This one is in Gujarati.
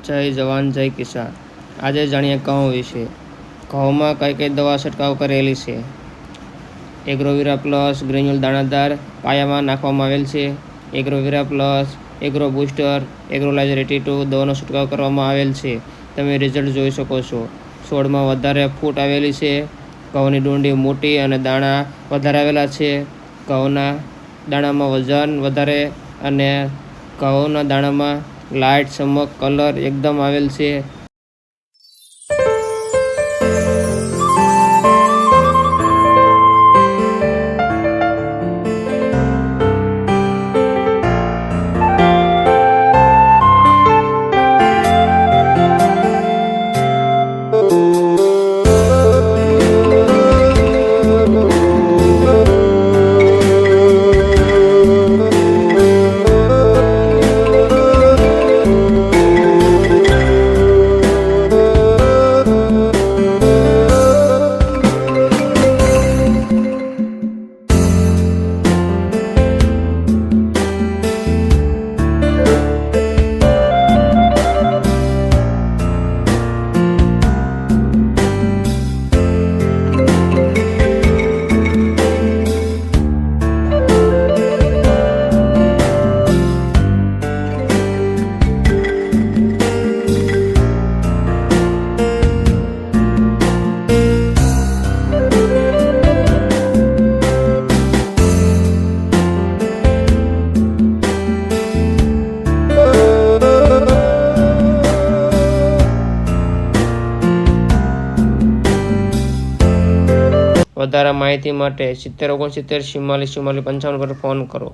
જય જવાન જય કિસાન। આજે જાણીએ ઘઉં વિશે। ઘઉંમાં કઈ કઈ દવા છંટકાવ કરેલી છે। એગ્રોવીરા પ્લસ ગ્રેન્યુલ દાણાદાર પાયામાં નાખવામાં આવેલ છે। એગ્રોવીરા પ્લસ, એગ્રો બૂસ્ટર, એગ્રોલાઇઝર 82 દવાનો છંટકાવ કરવામાં આવેલ છે। તમે રિઝલ્ટ જોઈ શકો છો। છોડમાં વધારે ફૂટ આવેલી છે। ઘઉંની ડુંડી મોટી અને દાણા વધારે આવેલા છે। ઘઉંના દાણામાં વજન વધારે અને ઘઉંના દાણામાં લાઇટ ચમક કલર એકદમ આવેલ છે। વધારે માહિતી માટે 70 69 44 44 55 પર ફોન કરો।